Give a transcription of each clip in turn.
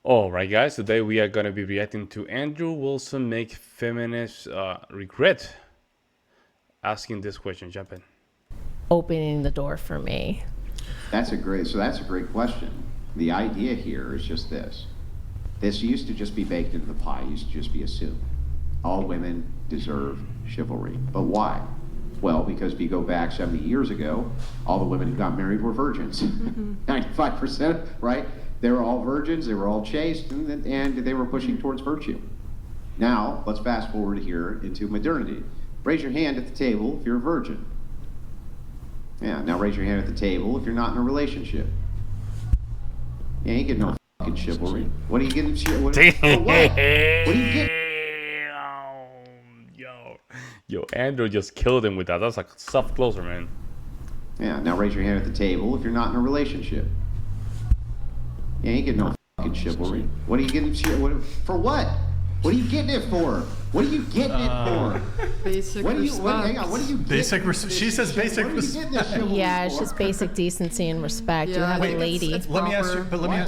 All right, guys. Today we are going to be reacting to Andrew Wilson make feminists regret asking this question. Jump in. Opening the door for me. That's a great question. The idea here is just this. This used to just be baked into the pie, used to just be assumed. All women deserve chivalry. But why? Well, because if you go back 70 years ago, all the women who got married were virgins. 95%, right? They were all virgins, they were all chaste, and they were pushing towards virtue. Now, let's fast forward here into modernity. Raise your hand at the table if you're a virgin. Yeah, now raise your hand at the table if you're not in a relationship. Yeah, you get no fucking chivalry. What are you getting? What are you getting? Yo, Andrew just killed him with that. That's like a soft closer, man. Yeah, now raise your hand at the table if you're not in a relationship. Yeah, you get no fucking chivalry. What are you getting? For what? What are you getting it for? What are you getting it for? Basic respect. Hang on, what are you getting? She says basic respect. Yeah, it's just basic decency and respect. You Yeah, have wait, a lady. Let me ask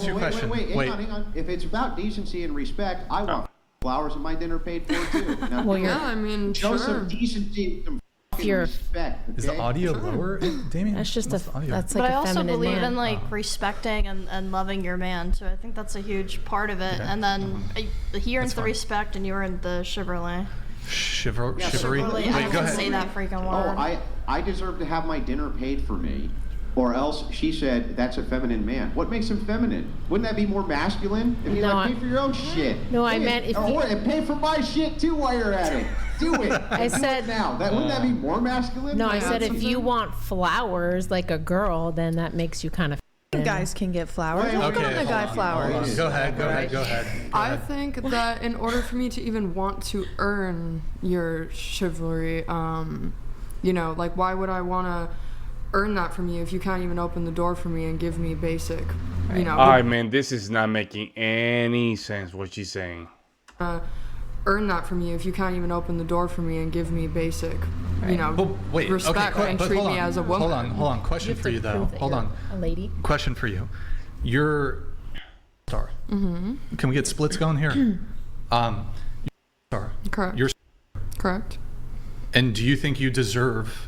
you a question. Wait, hang on. If it's about decency and respect, I want flowers and my dinner paid for too. Now, Well, Yeah, I mean, show sure. some decency and some fucking respect. Okay? Is the audio lower, Damien? That's just What's the audio? that's But like I a also feminine believe man. in like respecting and loving your man, so I think that's a huge part of it. Okay. And then he earns That's the fine. respect, and you earn the chivalry. Chivalry. Chivalry, I Wait, go can ahead. say that freaking word. Oh, I deserve to have my dinner paid for me. Or else, she said, that's a feminine man. What makes him feminine? Wouldn't that be more masculine? I mean, No, like, pay for your own shit. No, I meant if you- and pay for my shit too while you're at it. Do it. I Do said- it now. Wouldn't that be more masculine? No, I Like, said if something? you want flowers like a girl, then that makes you kind of. Guys can get flowers. Wait, Who's okay, giving a guy flowers? Go ahead. I think that in order for me to even want to earn your chivalry, like why would I want to earn that from you if you can't even open the door for me and give me basic, All right, man. This is not making any sense. What she's saying. earn that from you if you can't even open the door for me and give me basic, But wait, respect okay, and but treat hold me on. as a woman. Hold on. Question for you though. Hold on. A lady. Question for you. You're star. Mm-hmm. Can we get splits going here? Star. Correct. You're. Correct. And do you think you deserve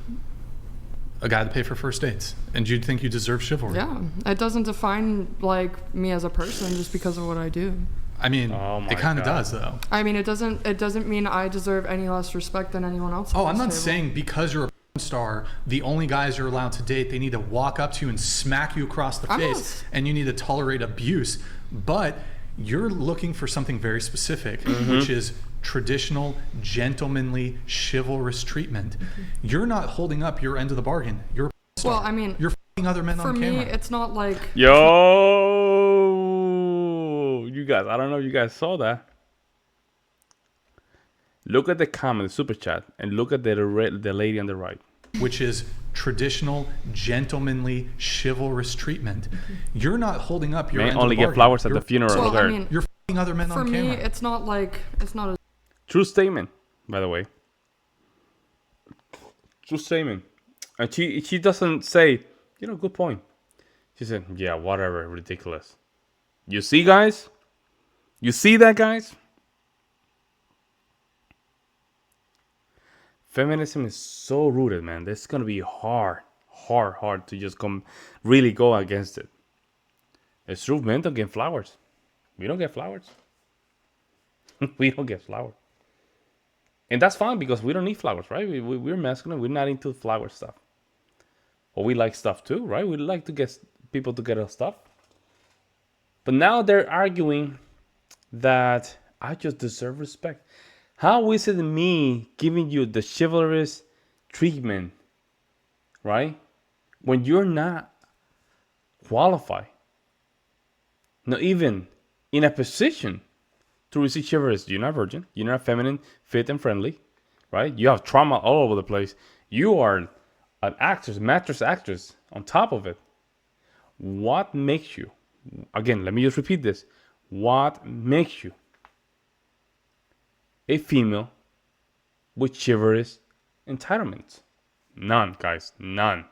a guy to pay for first dates? And do you think you deserve chivalry? Yeah, it doesn't define like me as a person just because of what I do. I mean, Oh my it kind of God. does though. I mean, it doesn't mean I deserve any less respect than anyone else. Oh, at I'm this not table. saying because you're a star, the only guys you're allowed to date, they need to walk up to you and smack you across the I'm not face, and you need to tolerate abuse. But you're looking for something very specific, which is traditional, gentlemanly, chivalrous treatment. You're not holding up your end of the bargain. You're a star. Well, I mean, you're f***ing other men for on me, camera. it's not like Yo, you guys. I don't know if you guys saw that. Look at the comment, the super chat, and look at the lady on the right. Which is traditional, gentlemanly, chivalrous treatment. You're not holding up your Men end only of the get bargain. flowers at You're- the funeral. Well, of I her. mean, You're f***ing other men for on me, camera. it's not a True statement, by the way. True statement. And she doesn't say, good point. She said, yeah, whatever, ridiculous. You see, guys? You see that, guys? Feminism is so rooted, man. This is going to be hard to just really go against it. It's true, men don't get flowers. We don't get flowers. We don't get flowers. And that's fine because we don't need flowers, right? We're masculine. We're not into flower stuff. Or we like stuff too, right? We like to get people to get us stuff. But now they're arguing that I just deserve respect. How is it me giving you the chivalrous treatment, right? When you're not qualified, not even in a position to receive chivalrous. You're not virgin. You're not feminine, fit, and friendly, right? You have trauma all over the place. You are an actress, mattress actress on top of it. What makes you, again, let me just repeat this. What makes you a female with chivalrous entitlements? None, guys, none.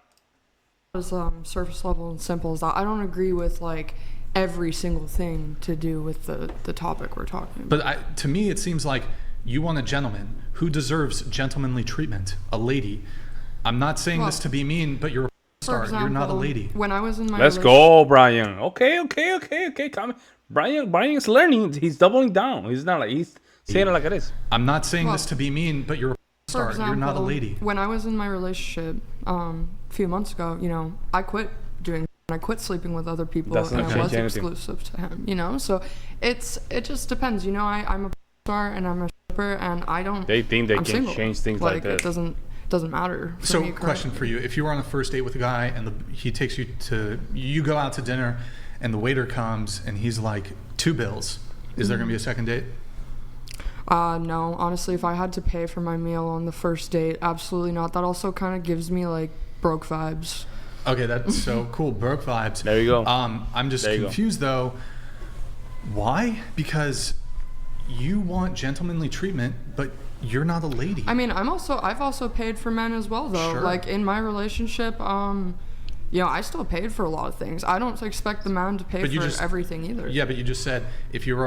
as surface level and simple as that. I don't agree with like every single thing to do with the topic we're talking about. But to me, it seems like you want a gentleman who deserves gentlemanly treatment, a lady. I'm not saying this to be mean, but you're a For star. You're not a example, lady. When I was in my Let's go, Brian. Okay. Come. Brian is learning. He's doubling down. He's not like he's saying it like it is. I'm not saying this to be mean, but you're a For star. example, You're not a lady. When I was in my relationship a few months ago, you know, I quit doing. I quit sleeping with other people, That's and not I was anything. exclusive to him. You know, so it just depends. You know, I'm a star and I'm a stripper, and I don't. They think they I'm can single. change things like It this. doesn't matter. For So, me question currently. for you: if you were on a first date with a guy and he takes you go out to dinner, and the waiter comes and he's like, $2, is there going to be a second date? No, honestly, if I had to pay for my meal on the first date, absolutely not. That also kind of gives me like broke vibes. Okay, that's so cool. Broke vibes. There you go. I'm just There you go. confused though. Why? Because you want gentlemanly treatment, but you're not a lady. I mean, I've also paid for men as well though. Sure. Like in my relationship, you know, I still paid for a lot of things. I don't expect the man to pay But you for just- everything either. Yeah, but you just said if you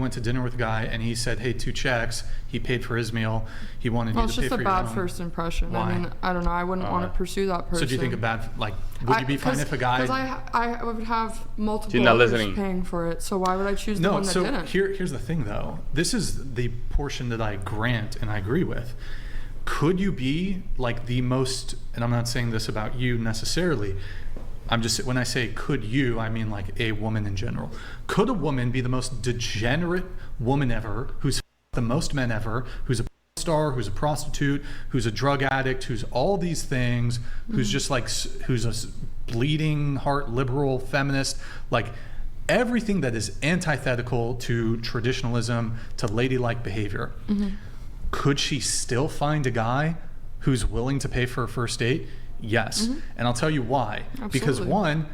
went to dinner with a guy and he said, "Hey, 2 checks," he paid for his meal. He wanted Well, you it's to pay just for a your bad own. first impression. Why? I mean, I don't know. I wouldn't want to pursue that person. So do you think would you be fine if a guy? Because I would have multiple She's not others listening. paying for it. So why would I choose the No, one that so didn't? here's the thing though. This is the portion that I grant and I agree with. Could you be like the most, and I'm not saying this about you necessarily, I'm just, when I say could you, I mean like a woman in general. Could a woman be the most degenerate woman ever, who's the most men ever, who's a star, who's a prostitute, who's a drug addict, who's all these things, who's just like, who's a bleeding heart liberal feminist, like everything that is antithetical to traditionalism, to ladylike behavior. Could she still find a guy who's willing to pay for a first date? Yes. And I'll tell you why. Because Absolutely. one,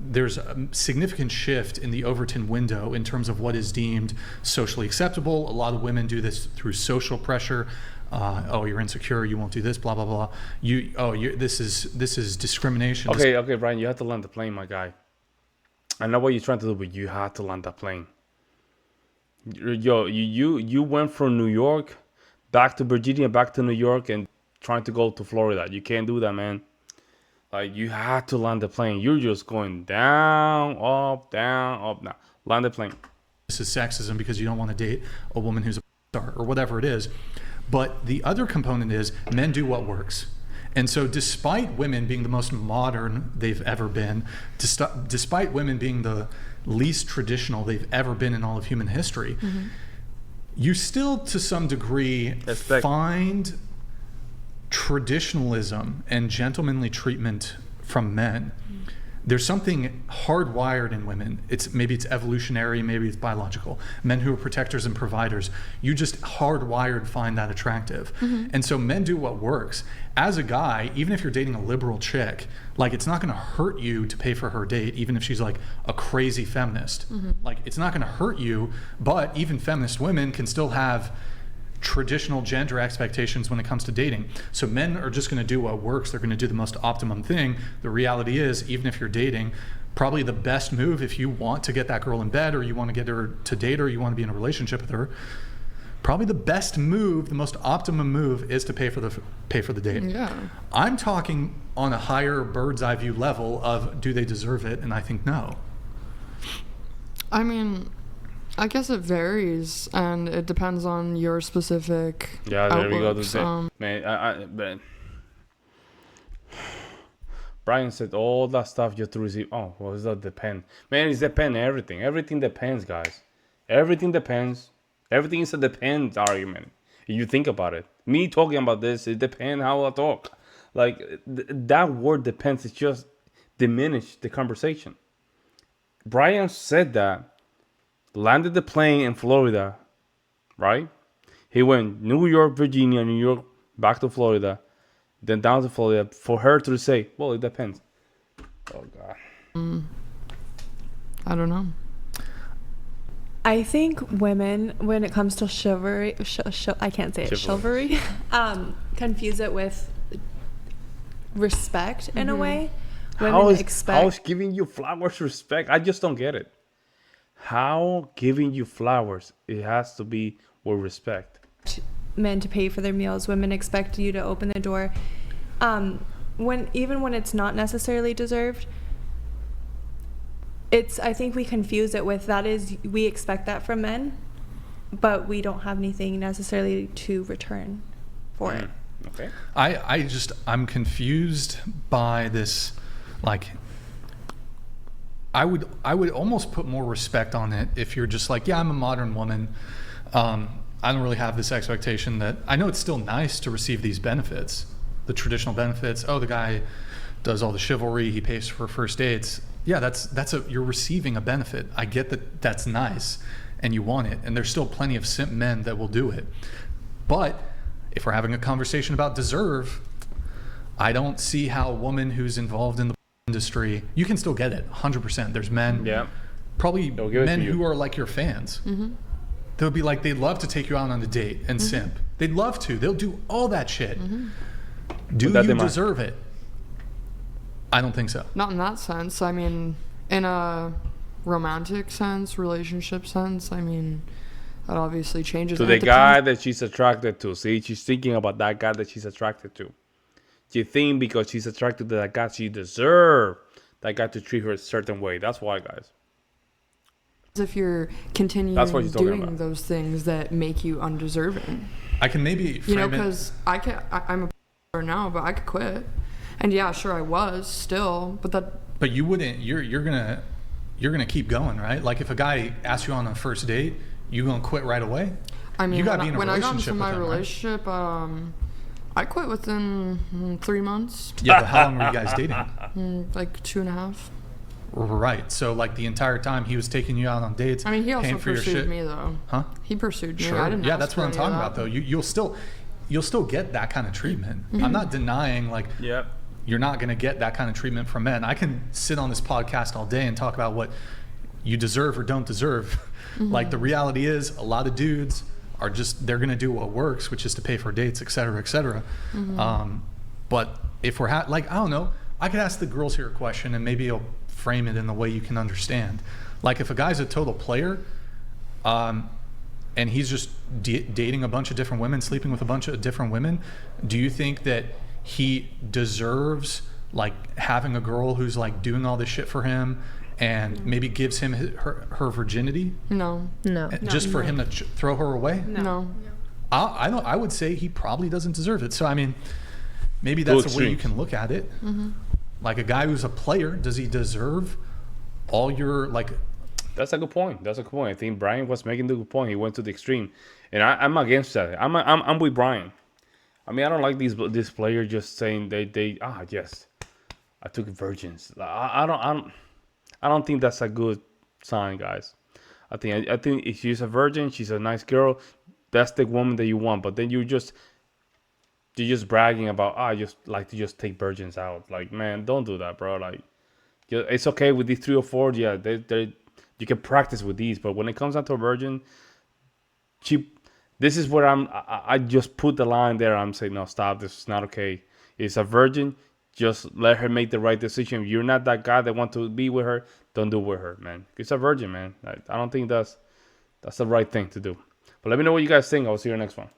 there's a significant shift in the Overton window in terms of what is deemed socially acceptable. A lot of women do this through social pressure. Oh, you're insecure. You won't do this. Blah blah blah. This is discrimination. Okay, Brian, you have to land the plane, my guy. I know what you're trying to do, but you have to land the plane. Yo, you went from New York back to Virginia, back to New York, and trying to go to Florida. You can't do that, man. Like, you had to land the plane. You're just going down, up, now. Land the plane. This is sexism because you don't want to date a woman who's a star or whatever it is. But the other component is men do what works. And so despite women being the most modern they've ever been, despite women being the least traditional they've ever been in all of human history, you still to some degree find traditionalism and gentlemanly treatment from men. There's something hardwired in women. Maybe it's evolutionary, maybe it's biological. Men who are protectors and providers, you just hardwired find that attractive. And so men do what works. As a guy, even if you're dating a liberal chick, like it's not gonna hurt you to pay for her date, even if she's like a crazy feminist. Like it's not gonna hurt you, but even feminist women can still have traditional gender expectations when it comes to dating. So men are just going to do what works. They're going to do the most optimum thing. The reality is, even if you're dating, probably the best move if you want to get that girl in bed or you want to get her to date or you want to be in a relationship with her, probably the best move, the most optimum move is to pay for the date. Yeah. I'm talking on a higher bird's eye view level of do they deserve it? And I think no. I mean, I guess it varies, and it depends on your specific Yeah, there we go. outlooks. Man, Brian said all that stuff you have to receive. Oh, well, does that depend? Man, it's depend everything. Everything depends, guys. Everything depends. Everything is a depends argument. If you think about it. Me talking about this, it depends how I talk. Like, that word depends. It's just diminished the conversation. Brian said that. Landed the plane in Florida, right? He went New York, Virginia, New York, back to Florida, then down to Florida for her to say, well, it depends. Oh, God. I don't know. I think women, when it comes to chivalry, I can't say it, chivalry, confuse it with respect in a way. Women How is expect giving you flowers respect? I just don't get it. how giving you flowers, it has to be with respect. Men to pay for their meals. Women expect you to open the door. When it's not necessarily deserved, I think we confuse it with that is we expect that from men, but we don't have anything necessarily to return for it. Okay. I'm confused by this, like, I would almost put more respect on it if you're just like, yeah, I'm a modern woman. I don't really have this expectation that I know it's still nice to receive these benefits, the traditional benefits. Oh, the guy does all the chivalry, he pays for first dates. Yeah, you're receiving a benefit. I get that that's nice and you want it, and there's still plenty of simp men that will do it. But if we're having a conversation about deserve, I don't see how a woman who's involved in the industry, you can still get it 100%. There's men, probably men who are like your fans. They'll be like, they'd love to take you out on a date and simp. They'd love to. They'll do all that shit. Do you deserve it? I don't think so. Not in that sense. I mean, in a romantic sense, relationship sense, I mean, that obviously changes. To the guy that she's attracted to. See, she's thinking about that guy that she's attracted to. She think because she's attracted to that guy, she deserves that guy to treat her a certain way. That's why, guys. If you're continuing doing those things that make you undeserving. I can maybe frame because I'm a now, but I could quit. And yeah, sure, I was still, but you wouldn't. You're gonna keep going, right? Like if a guy asks you on a first date, you gonna quit right away? I mean, you gotta be in a when I got relationship into my with them, relationship, I quit within 3 months. Yeah, but how long were you guys dating? Like 2.5. Right. So like the entire time he was taking you out on dates. I mean, he also paying for your pursued shit. me though. Huh? He pursued me. Sure. I didn't. Yeah, ask that's for what I'm any talking of about that. though. You'll still get that kind of treatment. I'm not denying like you're not going to get that kind of treatment from men. I can sit on this podcast all day and talk about what you deserve or don't deserve. Like the reality is a lot of dudes are they're going to do what works, which is to pay for dates, et cetera, et cetera. But if we're I don't know, I could ask the girls here a question and maybe you'll frame it in the way you can understand. Like if a guy's a total player, and he's just dating a bunch of different women, sleeping with a bunch of different women, do you think that he deserves like having a girl who's like doing all this shit for him and maybe gives him her virginity? No. Just for him to throw her away? No. I would say he probably doesn't deserve it. So I mean, maybe that's a way you can look at it. Like a guy who's a player, does he deserve all your like? That's a good point. I think Brian was making the good point. He went to the extreme, and I'm against that. I'm with Brian. I mean, I don't like these players just saying yes, I took virgins. I don't think that's a good sign, guys. I think if she's a virgin, she's a nice girl. That's the woman that you want. But then you're just bragging about I just like to just take virgins out. Like, man, don't do that, bro. Like, it's okay with these 3 or 4. Yeah, they you can practice with these, but when it comes down to a virgin, this is where I just put the line there. I'm saying, no, stop. This is not okay. It's a virgin. Just let her make the right decision. If you're not that guy that want to be with her, don't do it with her, man. It's a virgin, man. I don't think that's the right thing to do. But let me know what you guys think. I'll see you next one.